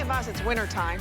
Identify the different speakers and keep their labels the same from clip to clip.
Speaker 1: many of us, it's wintertime.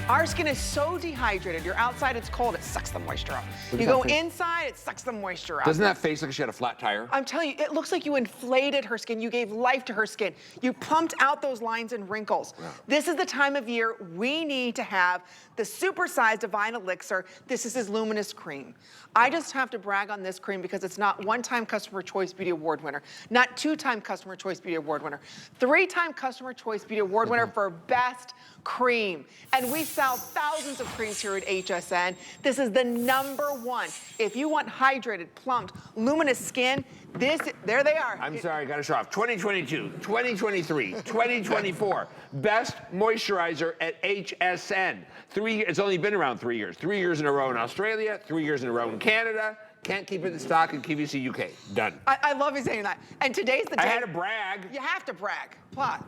Speaker 1: Our skin is so dehydrated. You're outside, it's cold, it sucks the moisture up. You go inside, it sucks the moisture up.
Speaker 2: Doesn't that face like she had a flat tire?
Speaker 1: I'm telling you, it looks like you inflated her skin. You gave life to her skin. You pumped out those lines and wrinkles. Yeah. This is the time of year we need to have the Supersize Divine Elixir. This is his Luminous Cream. I just have to brag on this cream because it's not one-time Customer Choice Beauty Award winner, not two-time Customer Choice Beauty Award winner, three-time Customer Choice Beauty Award winner for best cream. And we sell thousands of creams here at HSN. This is the #1. If you want hydrated, plumped, luminous skin, there they are.
Speaker 2: I'm sorry, I gotta show off. 2022, 2023, 2024. Best moisturizer at HSN. It's only been around 3 years. 3 years in a row in Australia, 3 years in a row in Canada. Can't keep it in stock in QVC UK. Done.
Speaker 1: I love you saying that. And today's the day.
Speaker 2: I had to brag.
Speaker 1: You have to brag,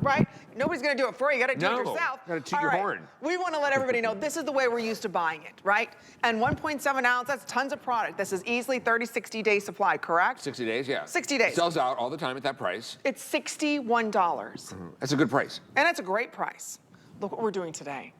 Speaker 1: right? Nobody's gonna do it for you. You gotta do it yourself.
Speaker 2: Gotta toot your horn.
Speaker 1: We wanna let everybody know this is the way we're used to buying it, right? And 1.7 ounce, that's tons of product. This is easily 30, 60-day supply, correct?
Speaker 2: 60 days, yeah.
Speaker 1: 60 days.
Speaker 2: Sells out all the time at that price.
Speaker 1: It's $61.
Speaker 2: That's a good price.
Speaker 1: And that's a great price. Look what we're doing today.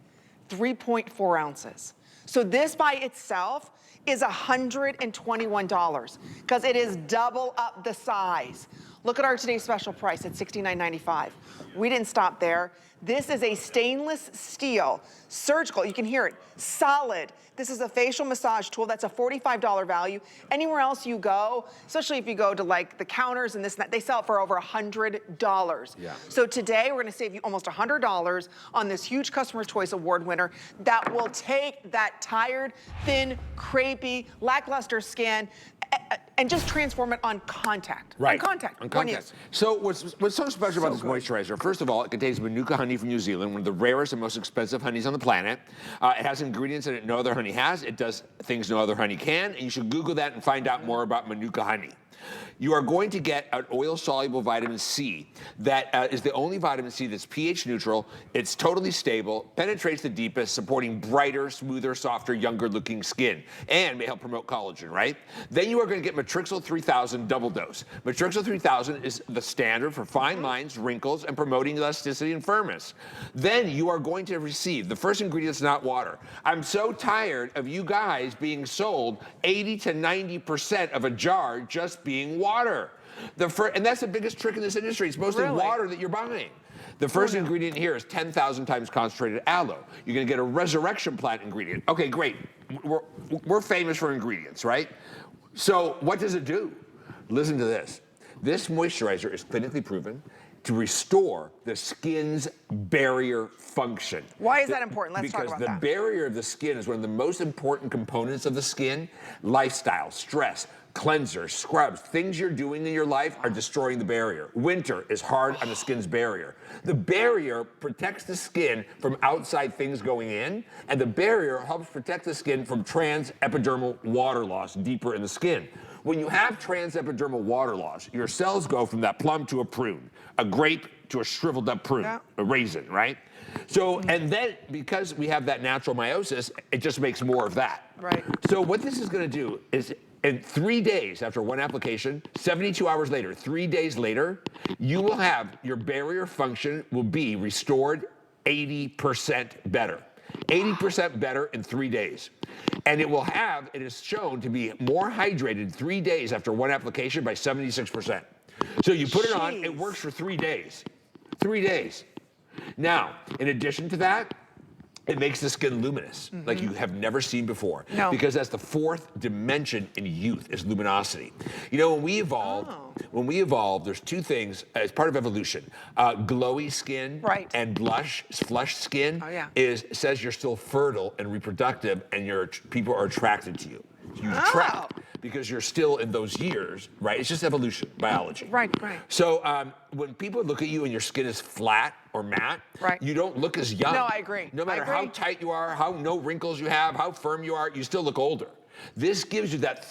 Speaker 1: 3.4 ounces. So this by itself is $121 because it is double up the size. Look at our today's special price at $69.95. We didn't stop there. This is a stainless steel, surgical, you can hear it, solid. This is a facial massage tool. That's a $45 value. Anywhere else you go, especially if you go to like the counters and this and that, they sell it for over $100.
Speaker 2: Yeah.
Speaker 1: So today we're gonna save you almost $100 on this huge Customer Choice Award winner that will take that tired, thin, crepey, lackluster skin and just transform it on contact.
Speaker 2: Right.
Speaker 1: On contact.
Speaker 2: On contact. So what's so special about this moisturizer? First of all, it contains Manuka honey from New Zealand, one of the rarest and most expensive honeys on the planet. It has ingredients in it no other honey has. It does things no other honey can, and you should Google that and find out more about Manuka honey. You are going to get an oil-soluble vitamin C that is the only vitamin C that's pH neutral. It's totally stable, penetrates the deepest, supporting brighter, smoother, softer, younger-looking skin, and may help promote collagen, right? Then you are going to get Matrixyl 3000 double dose. Matrixyl 3000 is the standard for fine lines, wrinkles, and promoting elasticity and firmness. Then you are going to receive the first ingredient is not water. I'm so tired of you guys being sold 80 to 90% of a jar just being water. And that's the biggest trick in this industry. It's mostly water that you're buying. The first ingredient here is 10,000 times concentrated aloe. You're gonna get a resurrection plant ingredient. Okay, great. We're famous for ingredients, right? So what does it do? Listen to this. This moisturizer is clinically proven to restore the skin's barrier function.
Speaker 1: Why is that important? Let's talk about that.
Speaker 2: Because the barrier of the skin is one of the most important components of the skin. Lifestyle, stress, cleansers, scrubs, things you're doing in your life are destroying the barrier. Winter is hard on the skin's barrier. The barrier protects the skin from outside things going in, and the barrier helps protect the skin from transepidermal water loss deeper in the skin. When you have transepidermal water loss, your cells go from that plum to a prune, a grape to a shriveled up prune, a raisin, right? So, and then because we have that natural meiosis, it just makes more of that.
Speaker 1: Right.
Speaker 2: So what this is gonna do is in 3 days after one application, 72 hours later, 3 days later, you will have your barrier function will be restored 80% better. 80% better in 3 days. And it is shown to be more hydrated 3 days after one application by 76%. So you put it on, it works for 3 days. 3 days. Now, in addition to that, it makes the skin luminous, like you have never seen before.
Speaker 1: No.
Speaker 2: Because that's the fourth dimension in youth, is luminosity. You know, when we evolved, there's two things as part of evolution. Glowy skin and flushed skin says you're still fertile and reproductive and people are attracted to you. You attract because you're still in those years, right? It's just evolution, biology.
Speaker 1: Right.
Speaker 2: So when people look at you and your skin is flat or matte, you don't look as young.
Speaker 1: No, I agree.
Speaker 2: No matter how tight you are, how no wrinkles you have, how firm you are, you still look older. This gives you that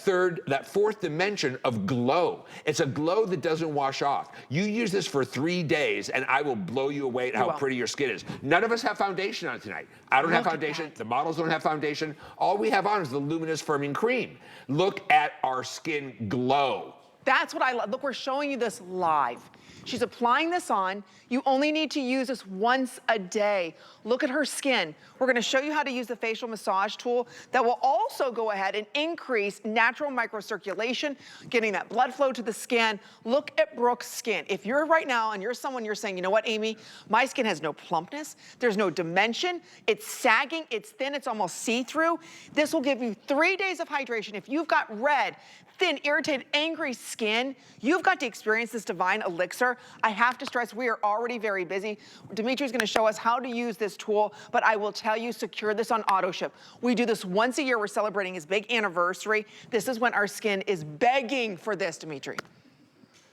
Speaker 2: fourth dimension of glow. It's a glow that doesn't wash off. You use this for 3 days and I will blow you away at how pretty your skin is. None of us have foundation on tonight. I don't have foundation, the models don't have foundation. All we have on is the Luminous Firming Cream. Look at our skin glow.
Speaker 1: That's what I love. Look, we're showing you this live. She's applying this on. You only need to use this once a day. Look at her skin. We're gonna show you how to use the facial massage tool that will also go ahead and increase natural microcirculation, getting that blood flow to the skin. Look at Brooke's skin. If you're right now and you're someone you're saying, you know what, Amy, my skin has no plumpness, there's no dimension, it's sagging, it's thin, it's almost see-through. This will give you 3 days of hydration. If you've got red, thin, irritated, angry skin, you've got to experience this Divine Elixir. I have to stress, we are already very busy. Dimitri's gonna show us how to use this tool, but I will tell you, secure this on auto ship. We do this once a year. We're celebrating his big anniversary. This is when our skin is begging for this, Dimitri.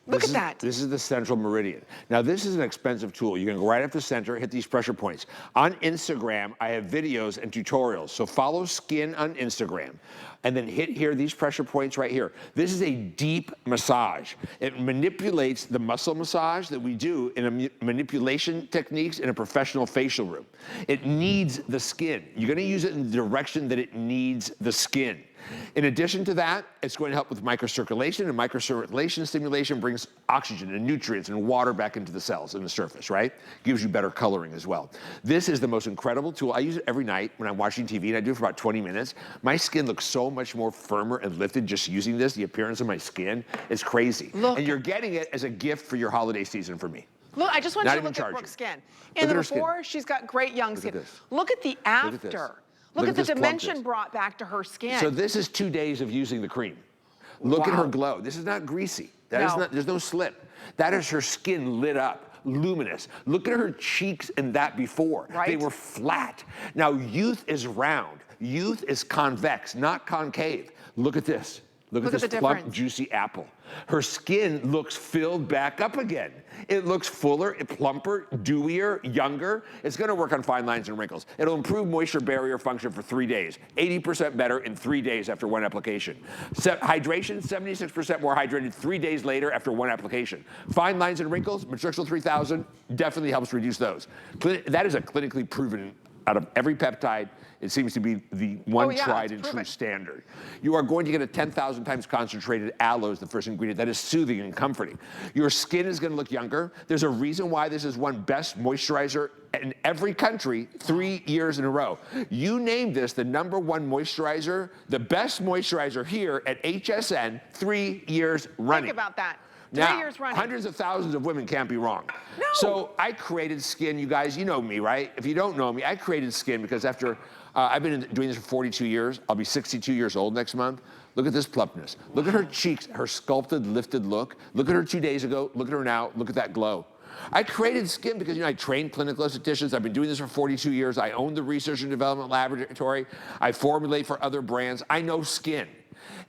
Speaker 1: Look at that.
Speaker 2: This is the central meridian. Now, this is an expensive tool. You're gonna go right up the center, hit these pressure points. On Instagram, I have videos and tutorials. So follow Skin on Instagram and then hit here, these pressure points right here. This is a deep massage. It manipulates the muscle massage that we do in a manipulation techniques in a professional facial room. It needs the skin. You're gonna use it in the direction that it needs the skin. In addition to that, it's going to help with microcirculation, and microcirculation stimulation brings oxygen and nutrients and water back into the cells and the surface, right? Gives you better coloring as well. This is the most incredible tool. I use it every night when I'm watching TV, and I do it for about 20 minutes. My skin looks so much more firmer and lifted just using this. The appearance of my skin is crazy.
Speaker 1: Look.
Speaker 2: And you're getting it as a gift for your holiday season for me.
Speaker 1: Look, I just want
Speaker 2: Not
Speaker 1: you to
Speaker 2: even
Speaker 1: look at
Speaker 2: charging.
Speaker 1: Brooke's skin.
Speaker 2: Look
Speaker 1: In
Speaker 2: at
Speaker 1: the
Speaker 2: her skin.
Speaker 1: before, she's got great young
Speaker 2: Look at
Speaker 1: skin.
Speaker 2: this.
Speaker 1: Look at the
Speaker 2: Look at this.
Speaker 1: after.
Speaker 2: Look
Speaker 1: Look
Speaker 2: at
Speaker 1: at the
Speaker 2: this
Speaker 1: dimension
Speaker 2: plumpness.
Speaker 1: brought back to her skin.
Speaker 2: So this is 2 days of using the cream. Look at
Speaker 1: Wow.
Speaker 2: her glow. This is not greasy. That is
Speaker 1: No.
Speaker 2: not, there's no slip. That is her skin lit up, luminous. Look at her cheeks in that before.
Speaker 1: Right.
Speaker 2: They were flat. Now youth is round. Youth is convex, not concave. Look at this. Look at
Speaker 1: Look at
Speaker 2: this
Speaker 1: the
Speaker 2: plump,
Speaker 1: difference.
Speaker 2: juicy apple. Her skin looks filled back up again. It looks fuller, plumper, dewier, younger. It's gonna work on fine lines and wrinkles. It'll improve moisture barrier function for 3 days. 80% better in 3 days after one application. Hydration, 76% more hydrated 3 days later after one application. Fine lines and wrinkles, Matrixyl 3000 definitely helps reduce those. That is a clinically proven, out of every peptide, it seems to be the one tried and true standard. You are going to get a 10,000 times concentrated aloe as the first ingredient. That is soothing and comforting. Your skin is gonna look younger. There's a reason why this is one best moisturizer in every country 3 years in a row. You named this the #1 moisturizer, the best moisturizer here at HSN 3 years running.
Speaker 1: Think about that.
Speaker 2: Now,
Speaker 1: 3 years running.
Speaker 2: hundreds of thousands of women can't be wrong.
Speaker 1: No.
Speaker 2: So I created Skin. You guys, you know me, right? If you don't know me, I created Skin because after I've been doing this for 42 years. I'll be 62 years old next month. Look at this plumpness. Look at her cheeks, her sculpted, lifted look. Look at her 2 days ago. Look at her now. Look at that glow. I created Skin because, I trained clinical estheticians. I've been doing this for 42 years. I own the research and development laboratory. I formulate for other brands. I know skin.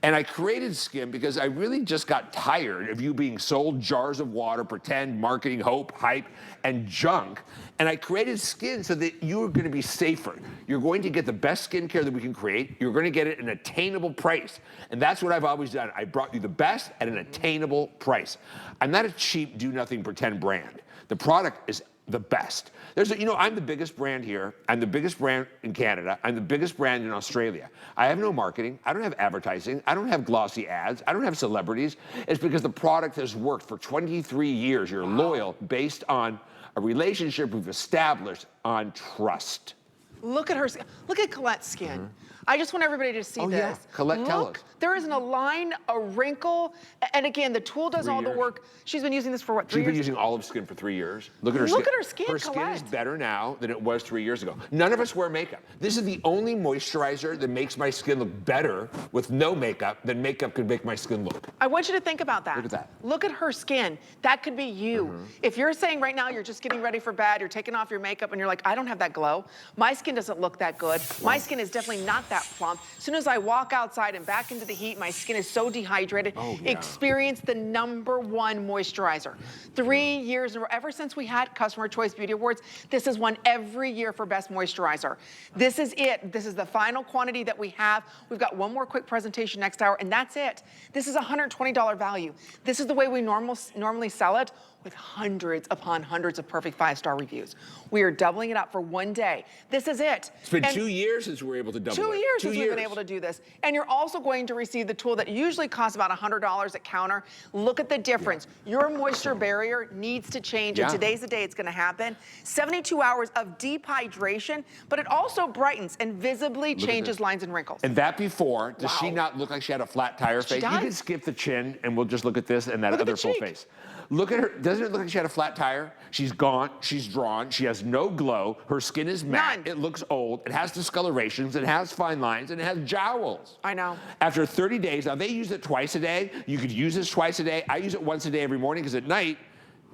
Speaker 2: And I created Skin because I really just got tired of you being sold jars of water, pretend, marketing, hope, hype, and junk. And I created Skin so that you're gonna be safer. You're going to get the best skincare that we can create. You're gonna get it at an attainable price. And that's what I've always done. I brought you the best at an attainable price. I'm not a cheap, do-nothing, pretend brand. The product is the best. I'm the biggest brand here. I'm the biggest brand in Canada. I'm the biggest brand in Australia. I have no marketing. I don't have advertising. I don't have glossy ads. I don't have celebrities. It's because the product has worked for 23 years. You're loyal based on a relationship we've established on trust.
Speaker 1: Look at her skin. Look at Colette's skin. I just want everybody to see this.
Speaker 2: Yeah. Colette, tell us.
Speaker 1: There isn't a line, a wrinkle, and again, the tool does
Speaker 2: 3
Speaker 1: all the
Speaker 2: years.
Speaker 1: work. She's been using this for what, 3
Speaker 2: She's
Speaker 1: years?
Speaker 2: been using olive skin for 3 years. Look at her skin.
Speaker 1: Look at her skin,
Speaker 2: Her skin is
Speaker 1: Colette.
Speaker 2: better now than it was 3 years ago. None of us wear makeup. This is the only moisturizer that makes my skin look better with no makeup than makeup could make my skin look.
Speaker 1: I want you to think about that.
Speaker 2: Look at that.
Speaker 1: Look at her skin. That could be you. If you're saying right now you're just getting ready for bed, you're taking off your makeup and you're like, I don't have that glow. My skin doesn't look that good. My skin is definitely not that plump. As soon as I walk outside and back into the heat, my skin is so dehydrated.
Speaker 2: Oh, yeah.
Speaker 1: Experience the #1 moisturizer. 3 years in a row, ever since we had Customer Choice Beauty Awards, this has won every year for best moisturizer. This is it. This is the final quantity that we have. We've got one more quick presentation next hour, and that's it. This is a $120 value. This is the way we normally sell it. with hundreds upon hundreds of perfect 5-star reviews. We are doubling it up for one day. This is it.
Speaker 2: It's been 2 years since we were able to double it.
Speaker 1: 2 years since we've been able to do this. And you're also going to receive the tool that usually costs about $100 at counter. Look at the difference. Your moisture barrier needs to change, and today's the day it's gonna happen. 72 hours of deep hydration, but it also brightens and visibly changes lines and wrinkles.
Speaker 2: And that before, does she not look like she had a flat tire face?
Speaker 1: Does.
Speaker 2: You can skip the chin, and we'll just look at this and that other full face. Look at her. Doesn't it look like she had a flat tire? She's gaunt, she's drawn, she has no glow, her skin is matte, it looks old, it has discolorations, it has fine lines, and it has jowls.
Speaker 1: I know.
Speaker 2: After 30 days, now they use it twice a day. You could use this twice a day. I use it once a day every morning because at night,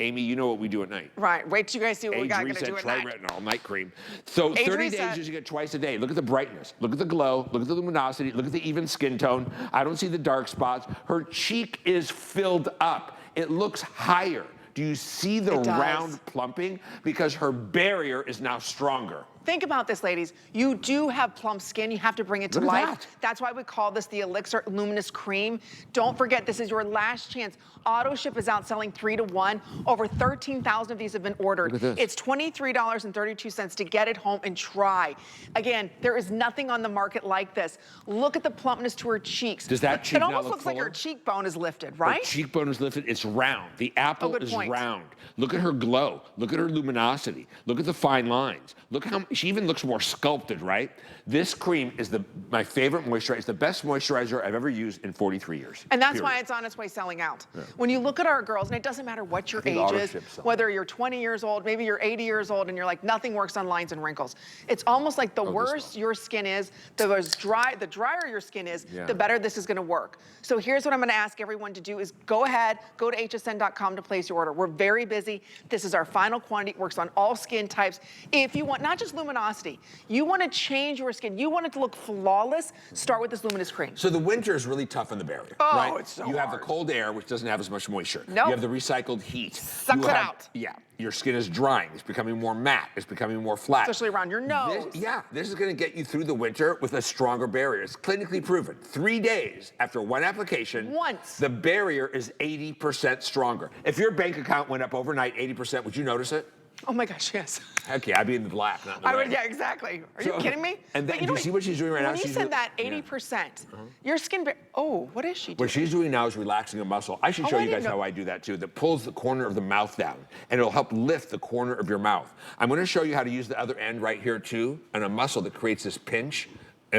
Speaker 2: Amy, you know what we do at night.
Speaker 1: Right, wait till you guys see what we got gonna do at night.
Speaker 2: Retinol, night cream. So 30 days using it twice a day. Look at the brightness, look at the glow, look at the luminosity, look at the even skin tone. I don't see the dark spots. Her cheek is filled up. It looks higher. Do you see the round plumping? Because her barrier is now stronger.
Speaker 1: Think about this, ladies. You do have plump skin. You have to bring it to life. That's why we call this the Elixir Luminous Cream. Don't forget, this is your last chance. Auto ship is outselling 3 to 1. Over 13,000 of these have been ordered. It's $23.32 to get it home and try. Again, there is nothing on the market like this. Look at the plumpness to her cheeks.
Speaker 2: Does that cheek
Speaker 1: It almost
Speaker 2: look
Speaker 1: looks like her cheekbone is lifted, right?
Speaker 2: Her cheekbone is lifted. It's round. The apple is round. Look at her glow. Look at her luminosity. Look at the fine lines. Look how she even looks more sculpted, right? This cream is my favorite moisturizer. It's the best moisturizer I've ever used in 43 years.
Speaker 1: And that's why it's on its way selling out. When you look at our girls, and it doesn't matter what your age is, whether you're 20 years old, maybe you're 80 years old, and you're like, nothing works on lines and wrinkles. It's almost like the worse your skin is, the drier your skin is, the better this is gonna work. So here's what I'm gonna ask everyone to do is go ahead, go to hsn.com to place your order. We're very busy. This is our final quantity. It works on all skin types. If you want, not just luminosity, you wanna change your skin, you want it to look flawless, start with this luminous cream.
Speaker 2: So the winter is really tough on the barrier, right? It's so hard. You have the cold air, which doesn't have as much moisture. You have the recycled heat.
Speaker 1: Sucks it out.
Speaker 2: Yeah, your skin is drying. It's becoming more matte. It's becoming more flat.
Speaker 1: Especially around your nose.
Speaker 2: This is gonna get you through the winter with a stronger barrier. It's clinically proven. 3 days after one application, the barrier is 80% stronger. If your bank account went up overnight 80%, would you notice it?
Speaker 1: Oh my gosh, yes.
Speaker 2: Heck yeah, I'd be in the black, not in the red.
Speaker 1: Yeah, exactly. Are you kidding me?
Speaker 2: And then, do you see what she's doing right now?
Speaker 1: When you said that 80%, your skin, what is she doing?
Speaker 2: What she's doing now is relaxing a muscle. I should show you guys how I do that too. That pulls the corner of the mouth down, and it'll help lift the corner of your mouth. I'm gonna show you how to use the other end right here too, and a muscle that creates this pinch by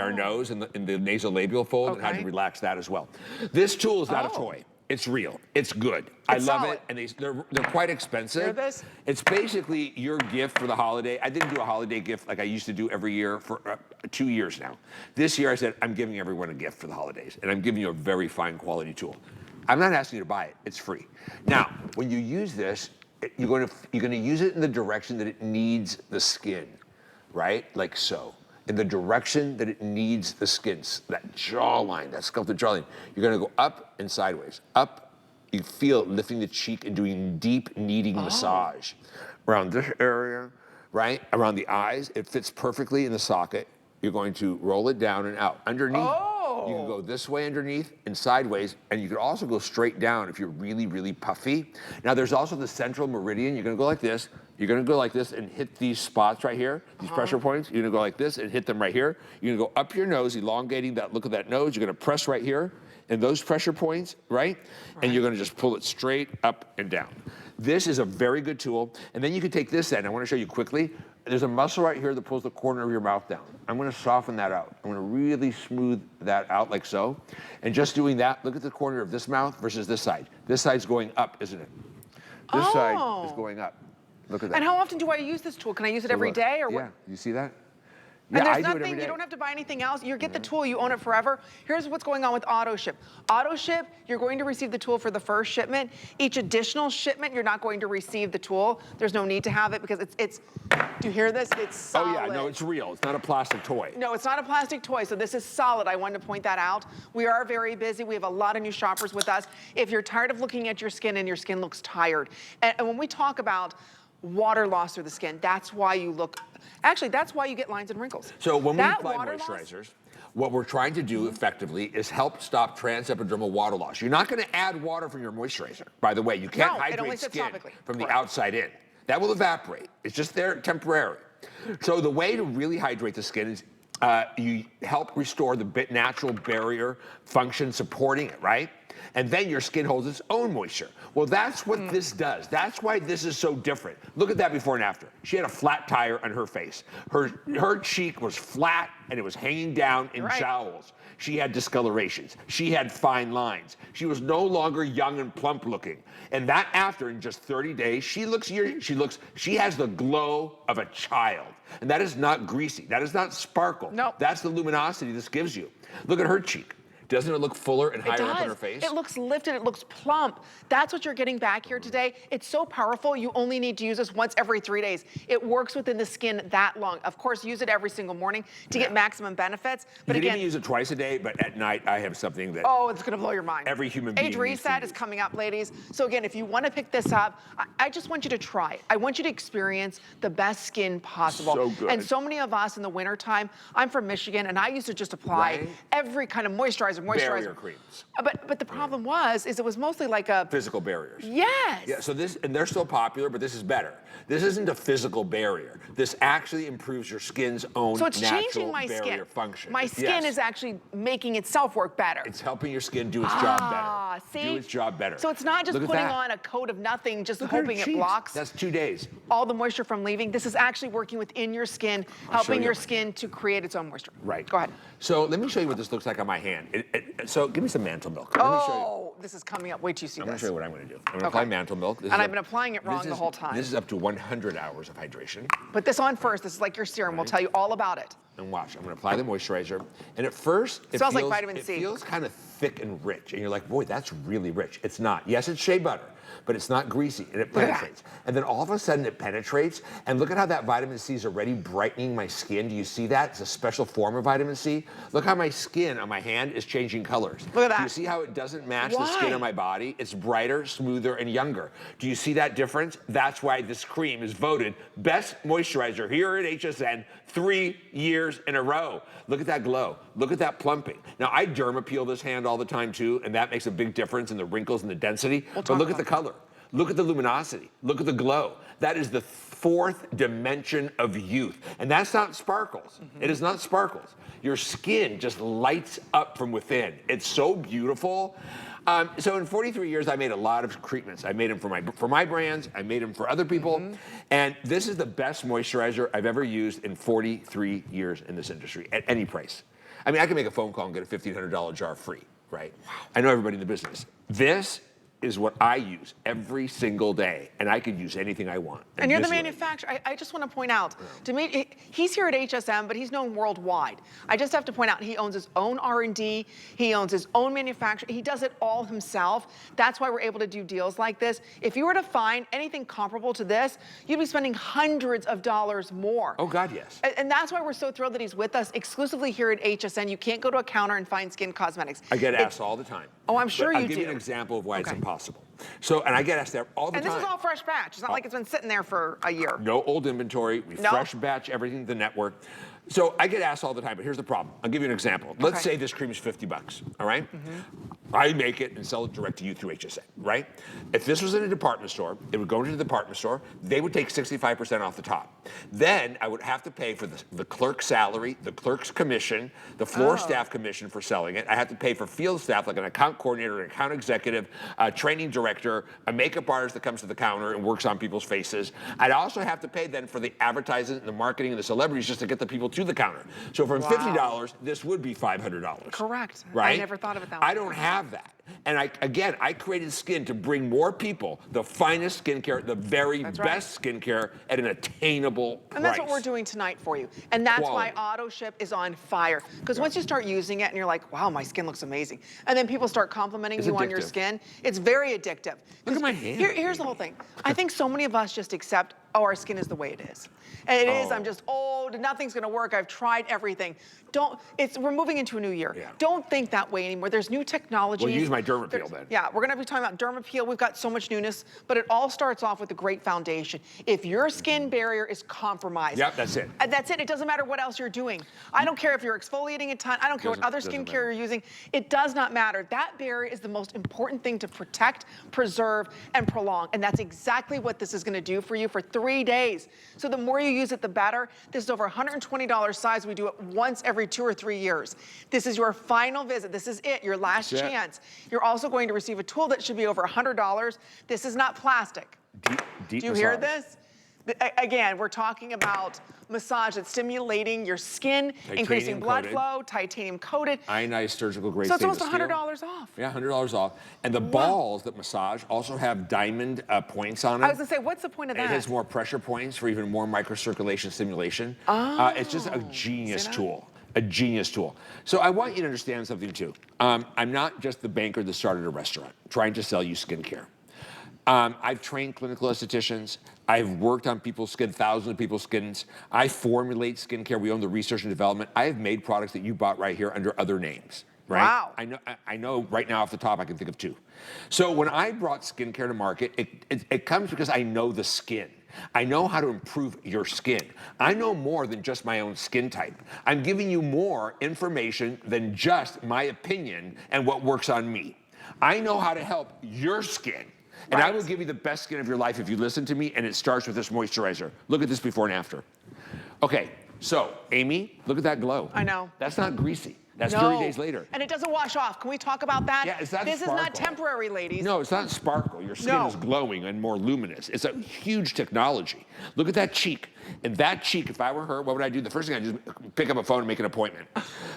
Speaker 2: our nose in the nasolabial fold, and how to relax that as well. This tool is not a toy. It's real. It's good. I love it, and they're quite expensive. It's basically your gift for the holiday. I didn't do a holiday gift like I used to do every year for 2 years now. This year I said, I'm giving everyone a gift for the holidays, and I'm giving you a very fine quality tool. I'm not asking you to buy it. It's free. Now, when you use this, you're going to use it in the direction that it needs the skin, right? Like so. In the direction that it needs the skin, that jawline, that sculpted jawline. You're gonna go up and sideways. Up, you feel it lifting the cheek and doing deep kneading massage. Around this area, right? Around the eyes, it fits perfectly in the socket. You're going to roll it down and out. Underneath, you can go this way underneath and sideways, and you can also go straight down if you're really, really puffy. Now there's also the central meridian. You're gonna go like this. You're gonna go like this and hit these spots right here, these pressure points. You're gonna go like this and hit them right here. You're gonna go up your nose, elongating that look of that nose. You're gonna press right here, and those pressure points, right? And you're gonna just pull it straight up and down. This is a very good tool. And then you can take this end. I wanna show you quickly. There's a muscle right here that pulls the corner of your mouth down. I'm gonna soften that out. I'm gonna really smooth that out like so. And just doing that, look at the corner of this mouth versus this side. This side's going up, isn't it? This side is going up. Look at that.
Speaker 1: And how often do I use this tool? Can I use it every day or what?
Speaker 2: Yeah, you see that?
Speaker 1: And there's nothing, you don't have to buy anything else. You get the tool, you own it forever. Here's what's going on with auto ship. Auto ship, you're going to receive the tool for the first shipment. Each additional shipment, you're not going to receive the tool. There's no need to have it because it's do you hear this? It's solid.
Speaker 2: Oh yeah, no, it's real. It's not a plastic toy.
Speaker 1: No, it's not a plastic toy, so this is solid. I wanted to point that out. We are very busy. We have a lot of new shoppers with us. If you're tired of looking at your skin and your skin looks tired, and when we talk about water loss through the skin. That's why you look, actually, that's why you get lines and wrinkles.
Speaker 2: So when we
Speaker 1: That
Speaker 2: apply
Speaker 1: water
Speaker 2: moisturizers, what we're trying to do effectively is help stop transepidermal water loss. You're not going to add water from your moisturizer. By the way, you can't hydrate skin from the outside in. That will evaporate. It's just there temporary. So the way to really hydrate the skin is you help restore the natural barrier function supporting it, right? And then your skin holds its own moisture. Well, that's what this does. That's why this is so different. Look at that before and after. She had a flat tire on her face. Her cheek was flat and it was hanging down in jowls. She had discolorations. She had fine lines. She was no longer young and plump looking. And that after, in just 30 days, she has the glow of a child. And that is not greasy. That is not sparkle.
Speaker 1: No.
Speaker 2: That's the luminosity this gives you. Look at her cheek. Doesn't it look fuller and higher up on her face?
Speaker 1: It looks lifted, it looks plump. That's what you're getting back here today. It's so powerful, you only need to use this once every 3 days. It works within the skin that long. Of course, use it every single morning to get maximum benefits. But
Speaker 2: you
Speaker 1: again,
Speaker 2: can use it twice a day, but at night I have something that
Speaker 1: it's gonna blow your mind.
Speaker 2: Every human being
Speaker 1: Age reset is coming up, ladies. So again, if you wanna pick this up, I just want you to try it. I want you to experience the best skin possible.
Speaker 2: So good.
Speaker 1: And so many of us in the wintertime, I'm from Michigan, and I used to just apply every kind of moisturizer.
Speaker 2: Barrier creams.
Speaker 1: But the problem was it was mostly like a
Speaker 2: physical barriers.
Speaker 1: Yes.
Speaker 2: Yeah, so this, and they're still popular, but this is better. This isn't a physical barrier. This actually improves your skin's own
Speaker 1: so it's
Speaker 2: natural
Speaker 1: changing my
Speaker 2: barrier
Speaker 1: skin.
Speaker 2: function.
Speaker 1: My skin is actually making itself work better.
Speaker 2: It's helping your skin do its job better.
Speaker 1: See?
Speaker 2: Do its job better.
Speaker 1: So it's not just putting on a coat of nothing, just hoping it blocks.
Speaker 2: That's 2 days.
Speaker 1: All the moisture from leaving. This is actually working within your skin, helping your skin to create its own moisture.
Speaker 2: Right.
Speaker 1: Go ahead.
Speaker 2: So let me show you what this looks like on my hand. So give me some mantle milk. Let me show you.
Speaker 1: Oh, this is coming up. Wait till you see
Speaker 2: I'm
Speaker 1: this.
Speaker 2: going to show you what I'm going to do. I'm going to apply mantle milk.
Speaker 1: And I've been applying it wrong the whole time.
Speaker 2: This is up to 100 hours of hydration.
Speaker 1: Put this on first. This is like your serum. We'll tell you all about it.
Speaker 2: And watch, I'm going to apply the moisturizer. And at first, it
Speaker 1: smells like vitamin C.
Speaker 2: It feels kind of thick and rich. And you're like, boy, that's really rich. It's not. Yes, it's shea butter, but it's not greasy, and it penetrates. And then all of a sudden it penetrates, and look at how that vitamin C is already brightening my skin. Do you see that? It's a special form of vitamin C. Look how my skin on my hand is changing colors.
Speaker 1: Look at that.
Speaker 2: Do you see how it doesn't match the skin on my body? It's brighter, smoother, and younger. Do you see that difference? That's why this cream is voted best moisturizer here at HSN 3 years in a row. Look at that glow. Look at that plumping. Now, I derma peel this hand all the time too, and that makes a big difference in the wrinkles and the density. But look at the color. Look at the luminosity. Look at the glow. That is the fourth dimension of youth. And that's not sparkles. It is not sparkles. Your skin just lights up from within. It's so beautiful. So in 43 years, I made a lot of treatments. I made them for my brands. I made them for other people. And this is the best moisturizer I've ever used in 43 years in this industry at any price. I mean, I can make a phone call and get a $1,500 jar free, right? Wow. I know everybody in the business. This is what I use every single day, and I could use anything I want.
Speaker 1: And you're the manufacturer. I just want to point out, to me, he's here at HSM, but he's known worldwide. I just have to point out, he owns his own R&D, he owns his own manufacturing, he does it all himself. That's why we're able to do deals like this. If you were to find anything comparable to this, you'd be spending hundreds of dollars more.
Speaker 2: Oh God, yes.
Speaker 1: And that's why we're so thrilled that he's with us exclusively here at HSN. You can't go to a counter and find Skin Cosmetics.
Speaker 2: I get asked all the time.
Speaker 1: Oh, I'm sure you do.
Speaker 2: I'll give you an example of why it's impossible. So, and I get asked that all the time.
Speaker 1: And this is all fresh batch. It's not like it's been sitting there for a year.
Speaker 2: No old inventory. We fresh batch everything to the network. So I get asked all the time, but here's the problem. I'll give you an example. Let's say this cream is $50, all right? I make it and sell it direct to you through HSN, right? If this was in a department store, it would go into the department store. They would take 65% off the top. Then I would have to pay for the clerk's salary, the clerk's commission, the floor staff commission for selling it. I have to pay for field staff, like an account coordinator, an account executive, a training director, a makeup artist that comes to the counter and works on people's faces. I'd also have to pay then for the advertising and the marketing and the celebrities just to get the people to the counter. So from $50, this would be $500.
Speaker 1: Correct.
Speaker 2: Right?
Speaker 1: I never thought of it that way.
Speaker 2: I don't have that. And I created Skin to bring more people the finest skincare, the very best skincare at an attainable price.
Speaker 1: And that's what we're doing tonight for you. And that's why Auto Ship is on fire. Because once you start using it and you're like, wow, my skin looks amazing. And then people start complimenting you on your skin. It's very addictive.
Speaker 2: Look at my hand.
Speaker 1: Here's the whole thing. I think so many of us just accept, oh, our skin is the way it is. And it is, I'm just old, nothing's gonna work, I've tried everything. We're moving into a new year. Don't think that way anymore. There's new technologies.
Speaker 2: Well, use my derma peel then.
Speaker 1: Yeah, we're gonna be talking about derma peel. We've got so much newness, but it all starts off with a great foundation. If your skin barrier is compromised.
Speaker 2: Yep, that's it.
Speaker 1: That's it. It doesn't matter what else you're doing. I don't care if you're exfoliating a ton. I don't care what other skincare you're using. It does not matter. That barrier is the most important thing to protect, preserve, and prolong. And that's exactly what this is gonna do for you for 3 days. So the more you use it, the better. This is over $120 size. We do it once every 2 or 3 years. This is your final visit. This is it, your last chance. You're also going to receive a tool that should be over $100. This is not plastic.
Speaker 2: Deep
Speaker 1: Do you hear this? Again, we're talking about massage that's stimulating your skin, increasing blood flow, titanium coated.
Speaker 2: Ionized surgical grade.
Speaker 1: So it's almost $100 off.
Speaker 2: Yeah, $100 off. And the balls that massage also have diamond points on them.
Speaker 1: I was gonna say, what's the point of that?
Speaker 2: It has more pressure points for even more microcirculation stimulation. It's just a genius tool. A genius tool. So I want you to understand something too. I'm not just the banker that started a restaurant trying to sell you skincare. I've trained clinical estheticians. I've worked on people's skin, thousands of people's skins. I formulate skincare. We own the research and development. I have made products that you bought right here under other names, right?
Speaker 1: Wow.
Speaker 2: I know right now off the top I can think of 2. So when I brought skincare to market, it comes because I know the skin. I know how to improve your skin. I know more than just my own skin type. I'm giving you more information than just my opinion and what works on me. I know how to help your skin. And I will give you the best skin of your life if you listen to me, and it starts with this moisturizer. Look at this before and after. Okay, so Amy, look at that glow.
Speaker 1: I know.
Speaker 2: That's not greasy. That's 30 days later.
Speaker 1: And it doesn't wash off. Can we talk about that?
Speaker 2: Yeah, it's not
Speaker 1: This
Speaker 2: sparkle.
Speaker 1: is not temporary, ladies.
Speaker 2: No, it's not sparkle. Your skin is glowing and more luminous. It's a huge technology. Look at that cheek. And that cheek, if I were her, what would I do? The first thing I'd do is pick up a phone and make an appointment.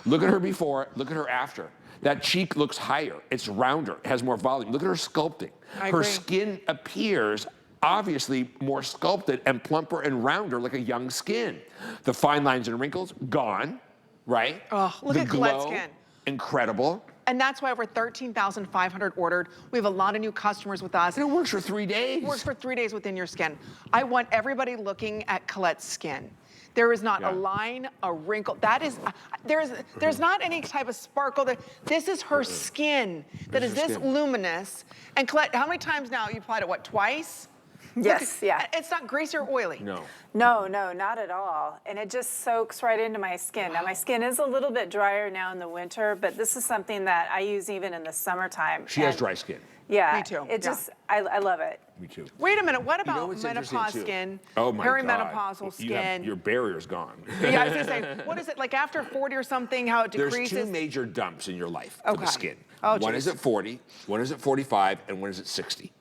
Speaker 2: Look at her before, look at her after. That cheek looks higher. It's rounder. It has more volume. Look at her sculpting. Her skin appears obviously more sculpted and plumper and rounder like a young skin. The fine lines and wrinkles, gone, right?
Speaker 1: Oh, look at Colette's skin.
Speaker 2: Incredible.
Speaker 1: And that's why over 13,500 ordered. We have a lot of new customers with us.
Speaker 2: And it works for 3 days.
Speaker 1: It works for 3 days within your skin. I want everybody looking at Colette's skin. There is not a line, a wrinkle. That is, there's not any type of sparkle. This is her skin that is this luminous. And Colette, how many times now you applied it? What, twice?
Speaker 3: Yes, yeah.
Speaker 1: It's not greasy or oily.
Speaker 2: No.
Speaker 3: No, not at all. And it just soaks right into my skin. Now, my skin is a little bit drier now in the winter, but this is something that I use even in the summertime.
Speaker 2: She has dry skin.
Speaker 3: Yeah.
Speaker 1: Me too.
Speaker 3: It just, I love it.
Speaker 2: Me too.
Speaker 1: Wait a minute, what about
Speaker 2: You know
Speaker 1: menopause skin?
Speaker 2: Oh my
Speaker 1: perimenopausal
Speaker 2: God.
Speaker 1: skin.
Speaker 2: Your barrier's gone.
Speaker 1: Yeah, I was gonna say, what is it, like after 40 or something, how it decreases?
Speaker 2: There's 2 major dumps in your life for the skin.
Speaker 1: Oh,
Speaker 2: one is at 40, one is at 45, and one is at 60.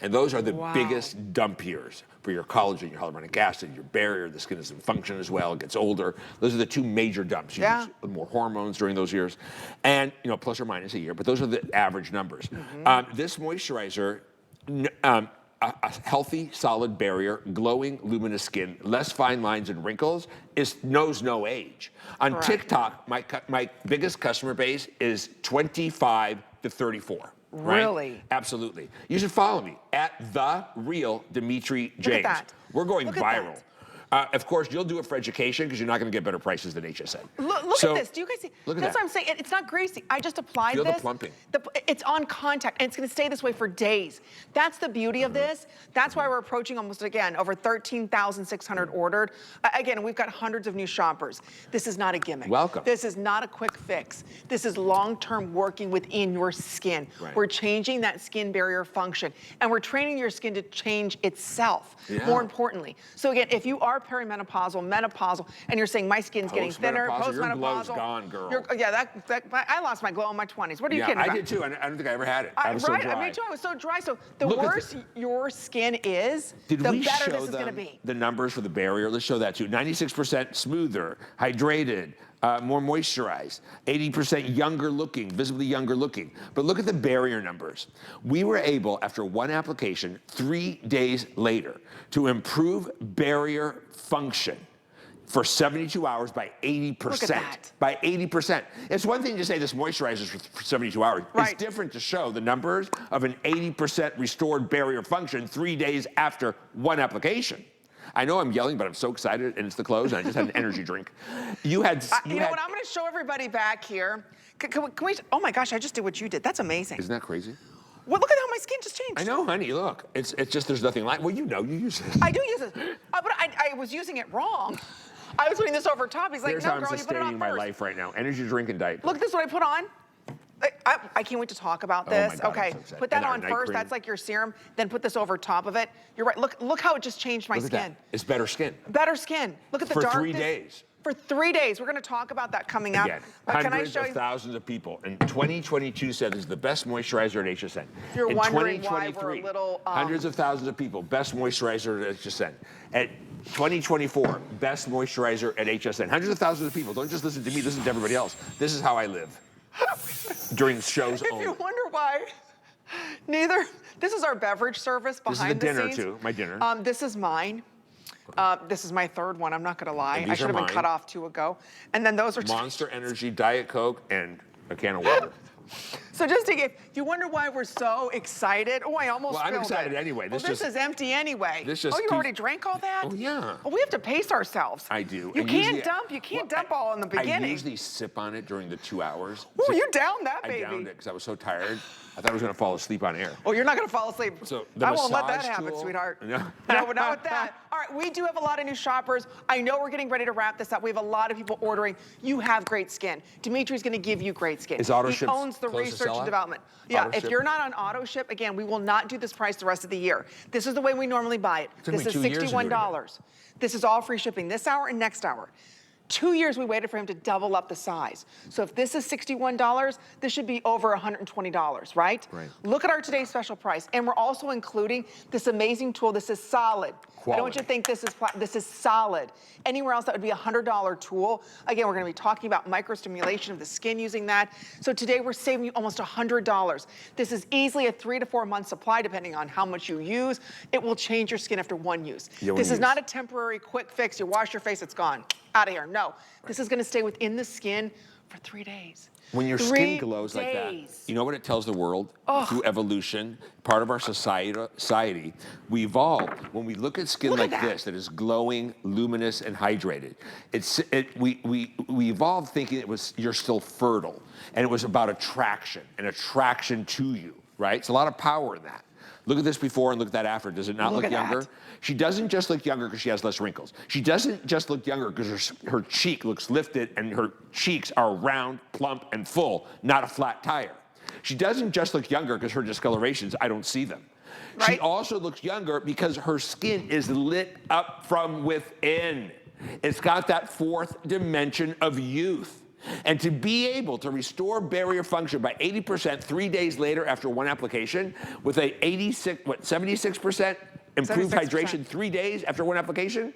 Speaker 2: And those are the biggest dump years for your collagen, your hyaluronic acid, your barrier. The skin doesn't function as well, it gets older. Those are the 2 major dumps. You use more hormones during those years. And, you know, plus or minus a year, but those are the average numbers. This moisturizer, a healthy, solid barrier, glowing, luminous skin, less fine lines and wrinkles, knows no age. On TikTok, my biggest customer base is 25 to 34. Right?
Speaker 1: Really?
Speaker 2: Absolutely. You should follow me at The Real Dimitri James.
Speaker 1: Look at that.
Speaker 2: We're going
Speaker 1: Look at
Speaker 2: viral.
Speaker 1: that.
Speaker 2: Of course, you'll do it for education because you're not going to get better prices than HSN.
Speaker 1: Look at this. Do you guys see?
Speaker 2: Look at
Speaker 1: That's
Speaker 2: that.
Speaker 1: what I'm saying. It's not greasy. I just applied
Speaker 2: Feel
Speaker 1: this.
Speaker 2: the plumping.
Speaker 1: It's on contact, and it's going to stay this way for days. That's the beauty of this. That's why we're approaching almost, again, over 13,600 ordered. Again, we've got hundreds of new shoppers. This is not a gimmick.
Speaker 2: Welcome.
Speaker 1: This is not a quick fix. This is long-term working within your skin.
Speaker 2: Right.
Speaker 1: We're changing that skin barrier function, and we're training your skin to change itself, more importantly. So again, if you are perimenopausal, menopausal, and you're saying my skin's getting thinner,
Speaker 2: Your glow's
Speaker 1: postmenopausal.
Speaker 2: gone, girl.
Speaker 1: I lost my glow in my 20s. What are you kidding about?
Speaker 2: I did too. I don't think I ever had it. I was so dry.
Speaker 1: Me too. I was so dry. So the
Speaker 2: Look at
Speaker 1: worse your skin is,
Speaker 2: Did
Speaker 1: the
Speaker 2: we
Speaker 1: better
Speaker 2: show
Speaker 1: this is
Speaker 2: them
Speaker 1: going to be.
Speaker 2: the numbers for the barrier? Let's show that too. 96% smoother, hydrated, more moisturized, 80% younger looking, visibly younger looking. But look at the barrier numbers. We were able, after 1 application, 3 days later, to improve barrier function for 72 hours by 80%.
Speaker 1: Look at that.
Speaker 2: By 80%. It's one thing to say this moisturizer is for 72 hours.
Speaker 1: Right.
Speaker 2: It's different to show the numbers of an 80% restored barrier function 3 days after 1 application. I know I'm yelling, but I'm so excited, and it's the clothes, and I just had an energy drink. You know
Speaker 1: what? I'm going to show everybody back here. Can we? Oh my gosh! I just did what you did. That's amazing.
Speaker 2: Isn't that crazy?
Speaker 1: Well, look at how my skin just changed.
Speaker 2: I know, honey. Look, it's just there's nothing like. Well, you know, you use it.
Speaker 1: I do use it, but I was using it wrong. I was putting this over top. He's like,
Speaker 2: Here's
Speaker 1: no,
Speaker 2: how
Speaker 1: girl,
Speaker 2: I'm
Speaker 1: you put it on
Speaker 2: sustaining my
Speaker 1: first.
Speaker 2: life right now. Energy drink and Diet Coke.
Speaker 1: Look, this is what I put on. I can't wait to talk about this.
Speaker 2: Oh my God,
Speaker 1: okay,
Speaker 2: I'm so excited.
Speaker 1: put that
Speaker 2: And our
Speaker 1: on
Speaker 2: night
Speaker 1: first.
Speaker 2: cream.
Speaker 1: That's like your serum. Then put this over top of it. You're right. Look how it just changed my
Speaker 2: Look at
Speaker 1: skin.
Speaker 2: that. It's better skin.
Speaker 1: Better skin. Look at the
Speaker 2: For
Speaker 1: darkness.
Speaker 2: 3 days.
Speaker 1: For 3 days. We're going to talk about that coming up.
Speaker 2: Again,
Speaker 1: But can I
Speaker 2: hundreds
Speaker 1: show
Speaker 2: of
Speaker 1: you?
Speaker 2: thousands of people in 2022 said this is the best moisturizer at HSN.
Speaker 1: You're
Speaker 2: in
Speaker 1: wondering why we're a
Speaker 2: 2023,
Speaker 1: little,
Speaker 2: hundreds of thousands of people, best moisturizer at HSN. At 2024, best moisturizer at HSN. Hundreds of thousands of people. Don't just listen to me, listen to everybody else. This is how I live. During shows
Speaker 1: If
Speaker 2: only.
Speaker 1: you wonder why, this is our beverage service behind the
Speaker 2: This is the dinner
Speaker 1: scenes.
Speaker 2: too, my dinner.
Speaker 1: This is mine. This is my third one, I'm not gonna lie.
Speaker 2: And
Speaker 1: I
Speaker 2: these
Speaker 1: should
Speaker 2: are
Speaker 1: have been
Speaker 2: mine.
Speaker 1: cut off 2 ago. And then those are
Speaker 2: Monster Energy, Diet Coke, and a can of water.
Speaker 1: So just if you wonder why we're so excited, oh, I almost
Speaker 2: Well, I'm
Speaker 1: spilled
Speaker 2: excited
Speaker 1: it.
Speaker 2: anyway.
Speaker 1: Well,
Speaker 2: This
Speaker 1: this
Speaker 2: just-
Speaker 1: is empty anyway.
Speaker 2: this just
Speaker 1: oh, you
Speaker 2: keeps-
Speaker 1: already drank all that?
Speaker 2: Oh, yeah.
Speaker 1: Well, we have to pace ourselves.
Speaker 2: I do.
Speaker 1: You
Speaker 2: And
Speaker 1: can't
Speaker 2: usually-
Speaker 1: dump. You can't
Speaker 2: well,
Speaker 1: dump all in the beginning.
Speaker 2: I usually sip on it during the 2 hours.
Speaker 1: Ooh, you downed that,
Speaker 2: I
Speaker 1: baby.
Speaker 2: downed it because I was so tired. I thought I was going to fall asleep on air.
Speaker 1: Oh, you're not gonna fall asleep.
Speaker 2: So the
Speaker 1: I won't let that
Speaker 2: massage
Speaker 1: happen,
Speaker 2: tool-
Speaker 1: sweetheart.
Speaker 2: No.
Speaker 1: No, but not with that. All right, we do have a lot of new shoppers. I know we're getting ready to wrap this up. We have a lot of people ordering. You have great skin. Dimitri's gonna give you great skin.
Speaker 2: Is auto
Speaker 1: He
Speaker 2: ship
Speaker 1: owns the
Speaker 2: close to
Speaker 1: research
Speaker 2: sell
Speaker 1: and
Speaker 2: out?
Speaker 1: development. Yeah,
Speaker 2: Auto
Speaker 1: if
Speaker 2: ship?
Speaker 1: you're not on auto ship, again, we will not do this price the rest of the year. This is the way we normally buy it.
Speaker 2: Took me
Speaker 1: This is
Speaker 2: 2 years to do it again.
Speaker 1: $61. This is all free shipping this hour and next hour. 2 years we waited for him to double up the size. So if this is $61, this should be over $120, right?
Speaker 2: Right.
Speaker 1: Look at our today's special price. And we're also including this amazing tool. This is solid. I don't want you to think this is solid. Anywhere else that would be a $100 tool. Again, we're gonna be talking about microstimulation of the skin using that. So today we're saving you almost $100. This is easily a 3 to 4 month supply depending on how much you use. It will change your skin after 1 use.
Speaker 2: Yeah, one
Speaker 1: this is
Speaker 2: use.
Speaker 1: not a temporary quick fix. You wash your face, it's gone. Out of here, no. This is gonna stay within the skin for 3 days.
Speaker 2: When your
Speaker 1: 3
Speaker 2: skin glows like that,
Speaker 1: days.
Speaker 2: you know what it tells the world? Through evolution, part of our society, we evolved. When we look at skin
Speaker 1: Look at
Speaker 2: like
Speaker 1: that.
Speaker 2: this, that is glowing, luminous, and hydrated, we evolved thinking you're still fertile, and it was about attraction and attraction to you, right? It's a lot of power in that. Look at this before and look at that after. Does it not
Speaker 1: Look
Speaker 2: look
Speaker 1: at
Speaker 2: younger?
Speaker 1: that.
Speaker 2: She doesn't just look younger because she has less wrinkles. She doesn't just look younger because her cheek looks lifted and her cheeks are round, plump, and full, not a flat tire. She doesn't just look younger because her discolorations, I don't see them. She
Speaker 1: Right.
Speaker 2: also looks younger because her skin is lit up from within. It's got that fourth dimension of youth. And to be able to restore barrier function by 80% 3 days later after one application with a 76% improved
Speaker 1: 76%.
Speaker 2: hydration 3 days after one application?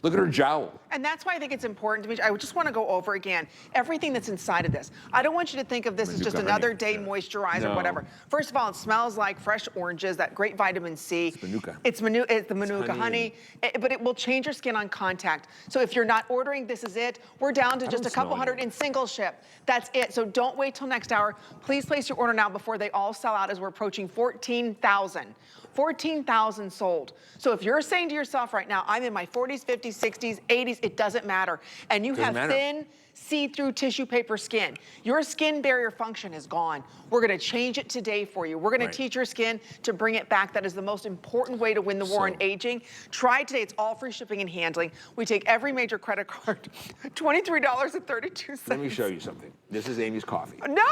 Speaker 2: Look at her jowl.
Speaker 1: And that's why I think it's important to me. I just want to go over again everything that's inside of this. I don't want you to think of this as just
Speaker 2: Manuka
Speaker 1: another
Speaker 2: honey.
Speaker 1: day
Speaker 2: Yeah.
Speaker 1: moisturizer,
Speaker 2: No.
Speaker 1: whatever. First of all, it smells like fresh oranges, that great vitamin C.
Speaker 2: It's Manuka.
Speaker 1: It's the Manuka honey, but it will change your skin on contact. So if you're not ordering, this is it. We're down to just
Speaker 2: don't
Speaker 1: a couple
Speaker 2: smell
Speaker 1: hundred in single ship. That's it. So don't wait till next hour. Please place your order now before they all sell out as we're approaching 14,000. 14,000 sold. So if you're saying to yourself right now, I'm in my 40s, 50s, 60s, 80s, it doesn't matter. And you
Speaker 2: Doesn't
Speaker 1: have
Speaker 2: matter.
Speaker 1: thin, see-through tissue paper skin. Your skin barrier function is gone. We're gonna change it today for you. We're gonna
Speaker 2: Right.
Speaker 1: teach your skin to bring it back. That is the most important way to win the war on
Speaker 2: So-
Speaker 1: aging. Try it today, it's all free shipping and handling. We take every major credit card, $23.32.
Speaker 2: Let me show you something. This is Amy's coffee.
Speaker 1: No!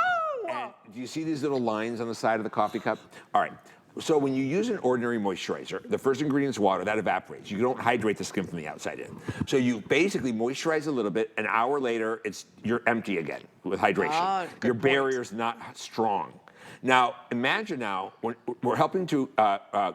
Speaker 2: And do you see these little lines on the side of the coffee cup? All right. So when you use an ordinary moisturizer, the first ingredient is water, that evaporates. You don't hydrate the skin from the outside in. So you basically moisturize a little bit, an hour later, you're empty again with hydration.
Speaker 1: Ah, good
Speaker 2: Your
Speaker 1: point.
Speaker 2: barrier's not strong. Now, imagine now, when we're helping to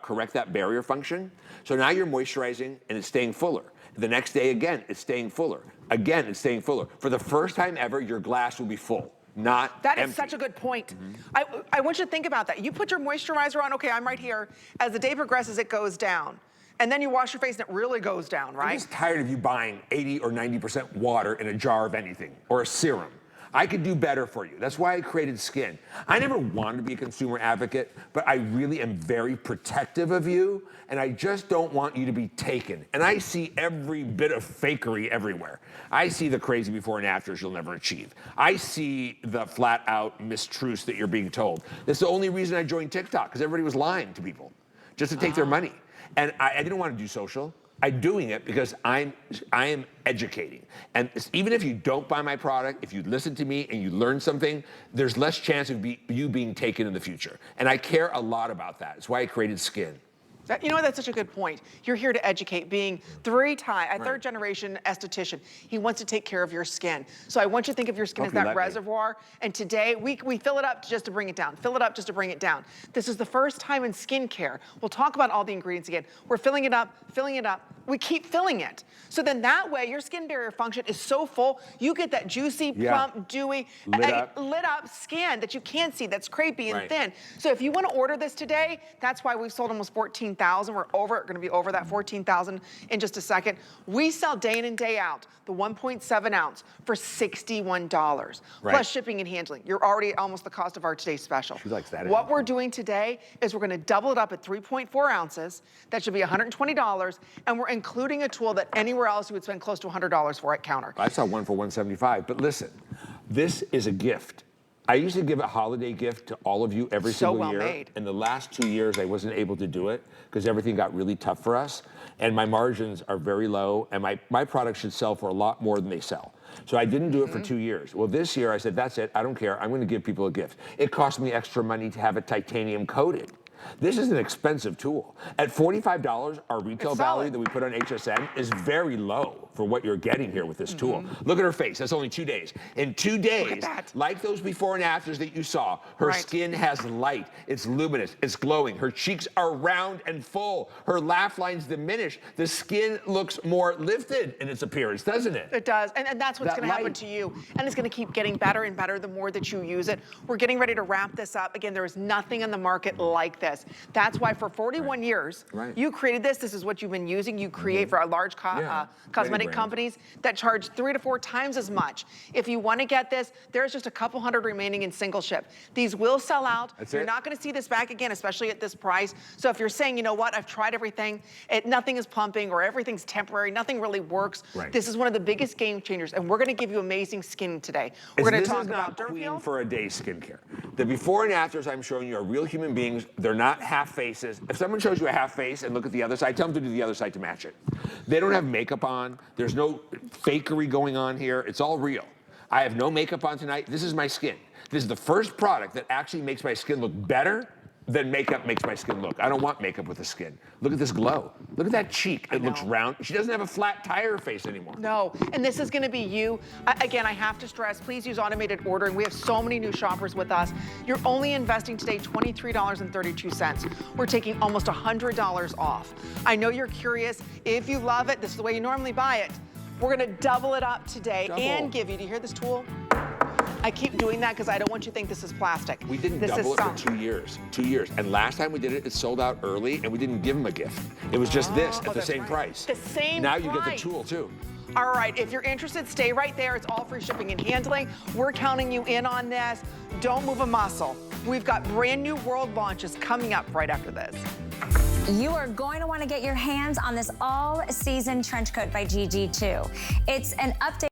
Speaker 2: correct that barrier function. So now you're moisturizing and it's staying fuller. The next day again, it's staying fuller. Again, it's staying fuller. For the first time ever, your glass will be full. Not
Speaker 1: That is
Speaker 2: empty.
Speaker 1: such a good point. I want you to think about that. You put your moisturizer on, okay, I'm right here. As the day progresses, it goes down. And then you wash your face and it really goes down,
Speaker 2: I'm
Speaker 1: right?
Speaker 2: just tired of you buying 80 or 90% water in a jar of anything, or a serum. I could do better for you. That's why I created Skinn. I never wanted to be a consumer advocate, but I really am very protective of you, and I just don't want you to be taken. And I see every bit of fakery everywhere. I see the crazy before and afters you'll never achieve. I see the flat out mistruths that you're being told. That's the only reason I joined TikTok, because everybody was lying to people just to take their money. And I didn't want to do social. I'm doing it because I am educating. And even if you don't buy my product, if you listen to me and you learn something, there's less chance of you being taken in the future. And I care a lot about that. That's why I created Skinn.
Speaker 1: You know what, that's such a good point. You're here to educate, being third generation esthetician. He wants to take care of your skin. So I want you to think of your skin as that reservoir. And today, we fill it up just to bring it down. Fill it up just to bring it down. This is the first time in skincare. We'll talk about all the ingredients again. We're filling it up, filling it up. We keep filling it. So then that way, your skin barrier function is so full, you get that juicy, plump, dewy, lit up skin that you can't see, that's crepey and thin. So if you want to order this today, that's why we've sold almost 14,000. We're going to be over that 14,000 in just a second. We sell day in and day out the 1.7 ounce for $61, plus shipping and handling. You're already at almost the cost of our today's special.
Speaker 2: She likes that.
Speaker 1: What we're doing today is we're going to double it up at 3.4 ounces. That should be $120, and we're including a tool that anywhere else you would spend close to $100 for at counter.
Speaker 2: I saw one for $175, but listen, this is a gift. I used to give a holiday gift to all of you every single year.
Speaker 1: Made.
Speaker 2: In the last 2 years, I wasn't able to do it because everything got really tough for us. And my margins are very low, and my products should sell for a lot more than they sell. So I didn't do it for 2 years. Well, this year I said, that's it, I don't care, I'm gonna give people a gift. It cost me extra money to have it titanium coated. This is an expensive tool. At $45, our retail value that we put on HSN is very low for what you're getting here with this tool. Look at her face, that's only 2 days. In 2 days, like those before and afters that you saw, her skin has light, it's luminous, it's glowing, her cheeks are round and full, her laugh lines diminish, the skin looks more lifted in its appearance, doesn't it?
Speaker 1: It does, and that's what's gonna happen to you. And it's gonna keep getting better and better the more that you use it. We're getting ready to wrap this up. Again, there is nothing on the market like this. That's why for 41 years, you created this. This is what you've been using. You create for our large cosmetic companies that charge 3 to 4 times as much. If you want to get this, there's just a couple hundred remaining in single ship. These will sell out. You're not going to see this back again, especially at this price. So if you're saying, you know what, I've tried everything, nothing is pumping or everything's temporary, nothing really works, this is one of the biggest game changers, and we're going to give you amazing skin today. We're going to talk about
Speaker 2: Queen for a day skincare. The before and afters I'm showing you are real human beings. They're not half faces. If someone shows you a half face and look at the other side, tell them to do the other side to match it. They don't have makeup on. There's no fakery going on here. It's all real. I have no makeup on tonight. This is my skin. This is the first product that actually makes my skin look better than makeup makes my skin look. I don't want makeup with the skin. Look at this glow. Look at that cheek. It looks round. She doesn't have a flat tire face anymore.
Speaker 1: No, and this is gonna be you. Again, I have to stress, please use automated ordering. We have so many new shoppers with us. You're only investing today $23.32. We're taking almost $100 off. I know you're curious. If you love it, this is the way you normally buy it. We're gonna double it up today and give you, do you hear this tool? I keep doing that because I don't want you to think this is plastic.
Speaker 2: We didn't double it for 2 years. 2 years. And last time we did it, it sold out early, and we didn't give them a gift. It was just this at the same price.
Speaker 1: The same
Speaker 2: now
Speaker 1: price.
Speaker 2: You get the tool, too.
Speaker 1: All right, if you're interested, stay right there. It's all free shipping and handling. We're counting you in on this. Don't move a muscle. We've got brand new world launches coming up right after this.
Speaker 4: You are going to want to get your hands on this all-season trench coat by GG2. It's an update.